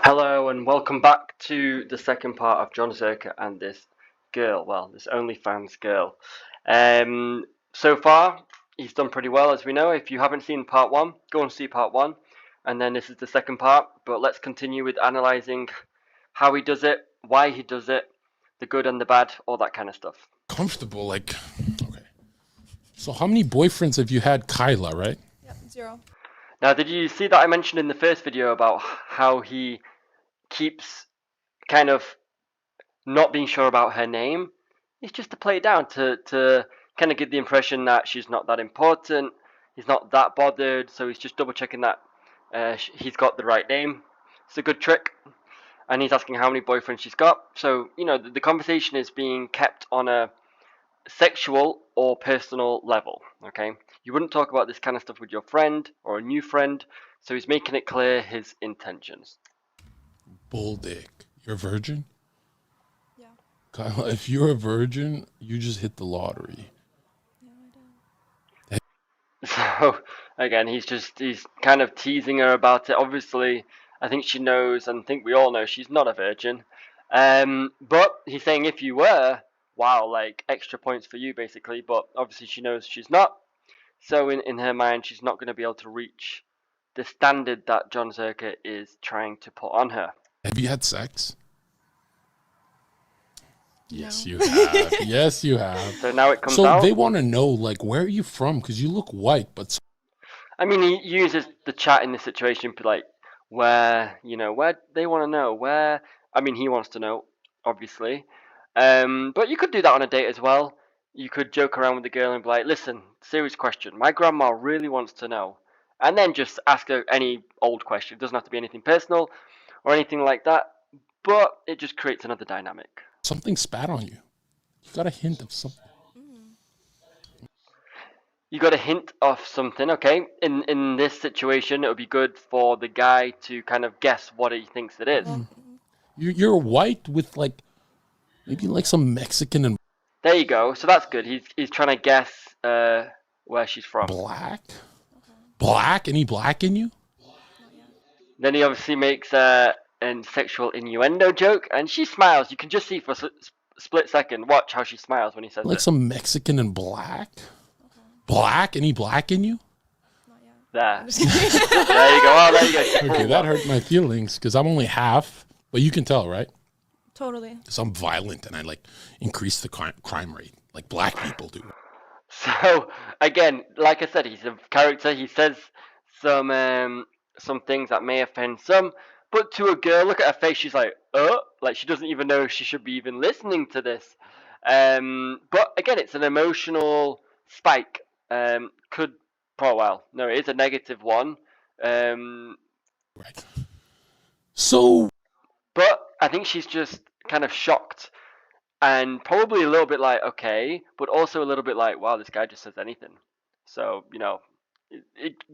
Hello and welcome back to the second part of Jon Zherka and this girl, well, this OnlyFans girl. So far, he's done pretty well, as we know. If you haven't seen part one, go and see part one, and then this is the second part. But let's continue with analysing how he does it, why he does it, the good and the bad, all that kind of stuff. Comfortable, like, okay. So how many boyfriends have you had, Kyla, right? Yep, 0. Now, did you see that I mentioned in the first video about how he keeps kind of not being sure about her name? It's just to play it down, to kind of give the impression that she's not that important, he's not that bothered, so he's just double checking that he's got the right name. It's a good trick. And he's asking how many boyfriends she's got. So, you know, the conversation is being kept on a sexual or personal level, okay? You wouldn't talk about this kind of stuff with your friend or a new friend, so he's making it clear his intentions. Bull dick. You're a virgin? Yeah. Kyla, if you're a virgin, you just hit the lottery. Yeah, I do. So again, he's kind of teasing her about it. Obviously, I think she knows, and I think we all know she's not a virgin. But he's saying if you were, wow, like extra points for you basically. But obviously she knows she's not. So in her mind, she's not going to be able to reach the standard that Jon Zherka is trying to put on her. Have you had sex? Yes, No. you have. Yes, you have. So now it comes So out. they want to know, like, where are you from? Because you look white, but I mean, he uses the chat in this situation, like where they want to know where. I mean, he wants to know, obviously. But you could do that on a date as well. You could joke around with the girl and be like, "Listen, serious question. My grandma really wants to know," and then just ask her any old question. It doesn't have to be anything personal or anything like that. But it just creates another dynamic. something spat on you. You got a hint of something. You got a hint of something, okay? In this situation, it would be good for the guy to kind of guess what he thinks it is. You're white with, like, maybe like some Mexican and There you go. So that's good. He's trying to guess where she's from. black. Black? Any black in you? Not yet. Then he obviously makes a sexual innuendo joke, and she smiles. You can just see for a split second. Watch how she smiles when he says Like it. some Mexican and black? Okay. Black? Any black in you? Not yet. There. I'm just kidding. There you go. Oh, there you go. Okay, that hurt my feelings because I'm only half, but you can tell, right? Totally. Because I'm violent and I like increase the crime rate like black people do. So again, like I said, he's a character. He says some things that may offend some, but to a girl, look at her face. She's like she doesn't even know she should be even listening to this. But again, it's an emotional spike. No, it is a negative one. Right. So But I think she's just kind of shocked and probably a little bit like, okay, but also a little bit like, wow, this guy just says anything. So,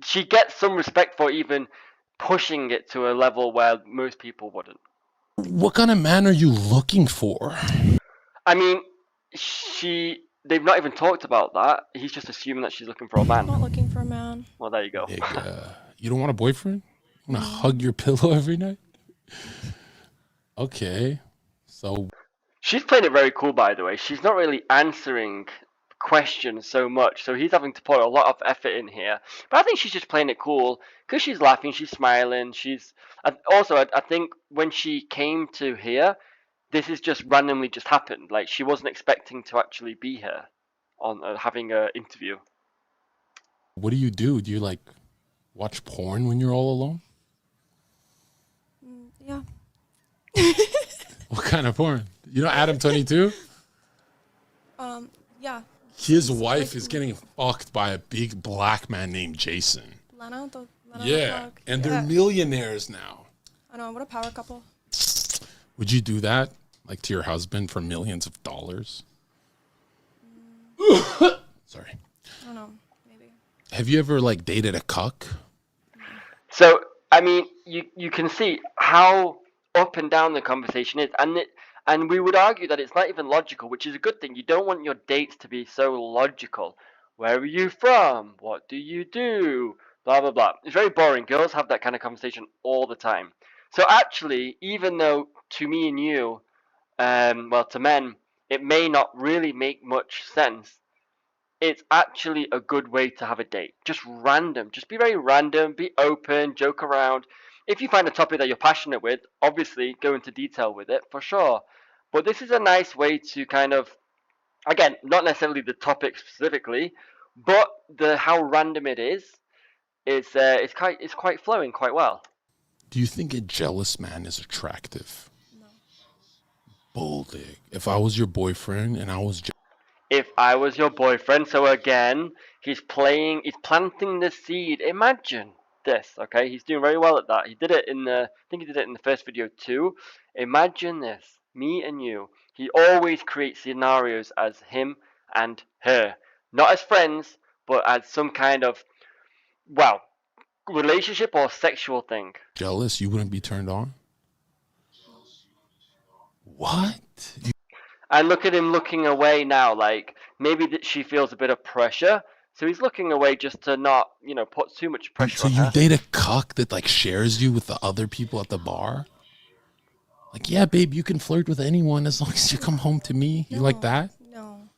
she gets some respect for even pushing it to a level where most people wouldn't. what kind of man are you looking for? I mean, they've not even talked about that. He's just assuming that she's looking for a I'm man. not looking for a man. Well, there you go. Nigga, you don't want a boyfriend? You want to hug your pillow every night? Okay. So She's playing it very cool, by the way. She's not really answering questions so much, so he's having to put a lot of effort in here. But I think she's just playing it cool because she's laughing, she's smiling. I think when she came to here, this is just randomly just happened. Like she wasn't expecting to actually be here on having an interview. what do? Do you like watch porn when you're all alone? Yeah. What kind of porn? You know Adam 22? Yeah. His wife is getting fucked by a big black man named Jason. Lena Yeah, Vlog. and they're millionaires now. I know. What a power couple. Would you do that, like to your husband, for millions of dollars? Sorry. I don't know. Maybe. Have you ever like dated a cuck? So I mean, you can see how up and down the conversation is, and we would argue that it's not even logical, which is a good thing. You don't want your dates to be so logical. Where are you from? What do you do? Blah blah blah. It's very boring. Girls have that kind of conversation all the time. So actually, even though to me and you, well, to men, it may not really make much sense, it's actually a good way to have a date. Just random. Just be very random, be open, joke around. If you find a topic that you're passionate with, obviously go into detail with it for sure. But this is a nice way to kind of, again, not necessarily the topic specifically, but the how random it is. It's quite flowing quite well. Do you think a jealous man is attractive? No. Boldig. If I was your boyfriend and I was If I was your boyfriend, so again, he's planting the seed. Imagine this, okay? He's doing very well at that. He did it I think he did it in the first video too. Imagine this, me and you. He always creates scenarios as him and her. Not as friends, but as some kind of, well, relationship or sexual thing. jealous, you wouldn't be turned on? What? And look at him looking away now, like maybe that she feels a bit of pressure, so he's looking away just to not, put too much pressure So on you her. date a cuck that like shares you with the other people at the bar? Like, yeah, babe, you can flirt with anyone as long as you come home to me. You like that? No.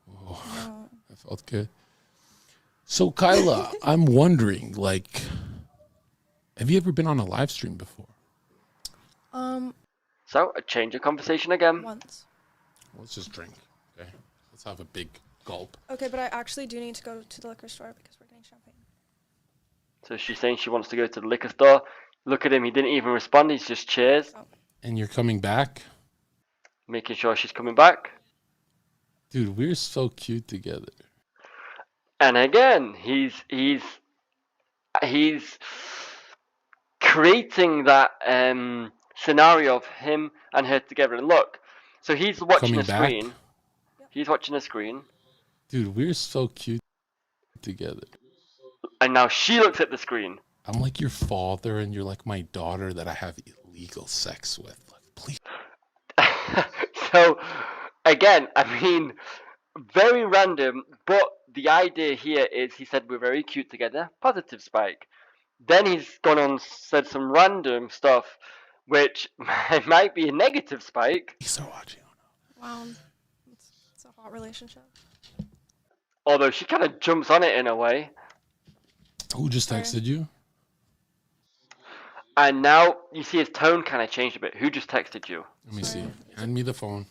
Oh, No. that felt good. So, Kyla, I'm wondering, like, have you ever been on a live stream before? So a change of conversation again. Once. Let's just drink. Okay. Let's have a big gulp. Okay, but I actually do need to go to the liquor store because we're getting champagne. So she's saying she wants to go to the liquor store. Look at him, he didn't even respond, he's just cheers, Oh. And you're coming back? making sure she's coming back. Dude, we're so cute together. And again, he's creating that scenario of him and her together. And look, so he's watching Coming a back? screen. He's watching a screen. Dude, we're so cute together. And now she looks at the screen. I'm like your father and you're like my daughter that I have illegal sex with. Like, please. So, again, I mean, very random, but the idea here is he said we're very cute together, positive spike. Then he's gone on said some random stuff, which might be a negative spike. He's so watching. Wow. It's a hot relationship. Although she kind of jumps on it in a way. Who just texted you? And now you see his tone kind of changed a bit. Who just texted you? Let me see. Hand me the phone.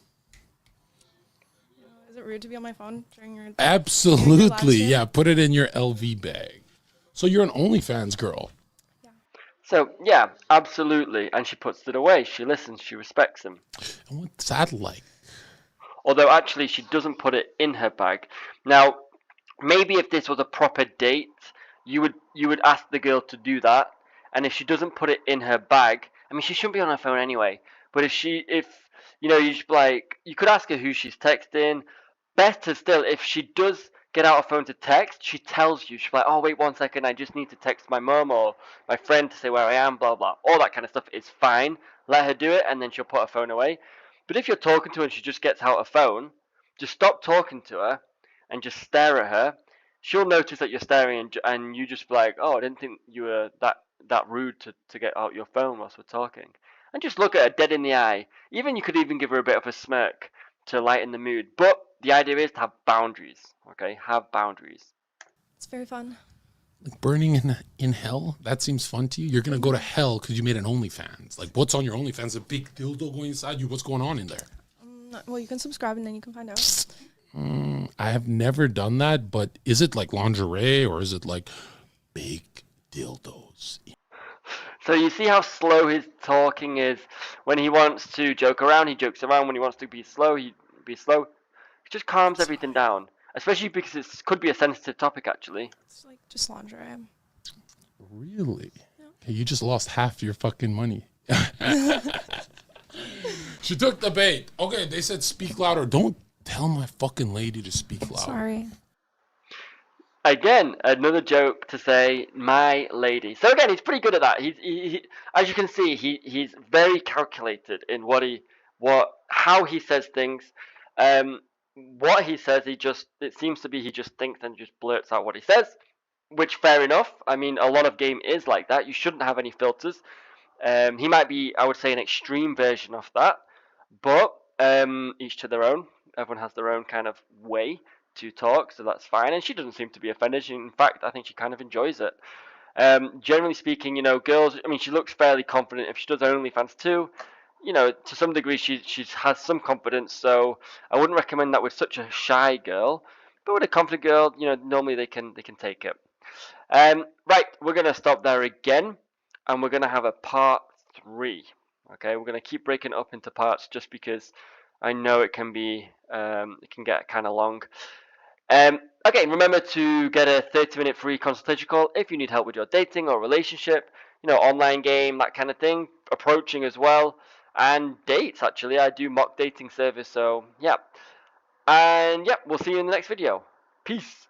Is it rude to be on my phone during your... Absolutely. stream? Yeah, put it in your LV bag. So you're an OnlyFans girl. So, yeah, absolutely. And she puts it away. She listens. She respects him. And what's that like? Although, actually, she doesn't put it in her bag. Now, maybe if this was a proper date, you would ask the girl to do that. And if she doesn't put it in her bag, I mean, she shouldn't be on her phone anyway. But if you just like, you could ask her who she's texting. Better still, if she does get out her phone to text, she tells you. She's like, oh, wait 1 second, I just need to text my mum or my friend to say where I am, blah, blah. All that kind of stuff is fine. Let her do it, and then she'll put her phone away. But if you're talking to her and she just gets out her phone, just stop talking to her and just stare at her. She'll notice that you're staring, and you just be like, oh, I didn't think you were that rude to get out your phone whilst we're talking. And just look at her dead in the eye. You could even give her a bit of a smirk to lighten the mood. But the idea is to have boundaries, okay? Have boundaries. It's very fun. Like burning in hell? That seems fun to you? You're going to go to hell because you made an OnlyFans. Like, what's on your OnlyFans? A big dildo going inside you? What's going on in there? Well, you can subscribe and then you can find out. I have never done that, but is it like lingerie or is it like big dildos? So you see how slow his talking is. When he wants to joke around, he jokes around. When he wants to be slow, he be slow. It just calms everything down. Especially because it could be a sensitive topic, actually. It's like just lingerie. Really? Okay, you just lost half your fucking money. She took the bait. Okay, they said speak louder. Don't tell my fucking lady to speak louder. Sorry. Again, another joke to say, my lady. So again, he's pretty good at that. He as you can see, he's very calculated in how he says things. What he says, it seems to be he just thinks and just blurts out what he says, which fair enough. I mean, a lot of game is like that. You shouldn't have any filters. He might be, I would say, an extreme version of that, but each to their own. Everyone has their own kind of way to talk, so that's fine. And she doesn't seem to be offended. In fact, I think she kind of enjoys it. Generally speaking, girls, I mean, she looks fairly confident. If she does OnlyFans too, to some degree, she has some confidence. So I wouldn't recommend that with such a shy girl. But with a confident girl, normally they can take it. Right, we're gonna stop there again, and we're gonna have a part 3. Okay, we're gonna keep breaking it up into parts just because I know it can get kind of long. Okay, remember to get a 30-minute free consultation call if you need help with your dating or relationship, online game, that kind of thing, approaching as well, and dates. Actually, I do mock dating service, so yeah. And yeah, we'll see you in the next video. Peace.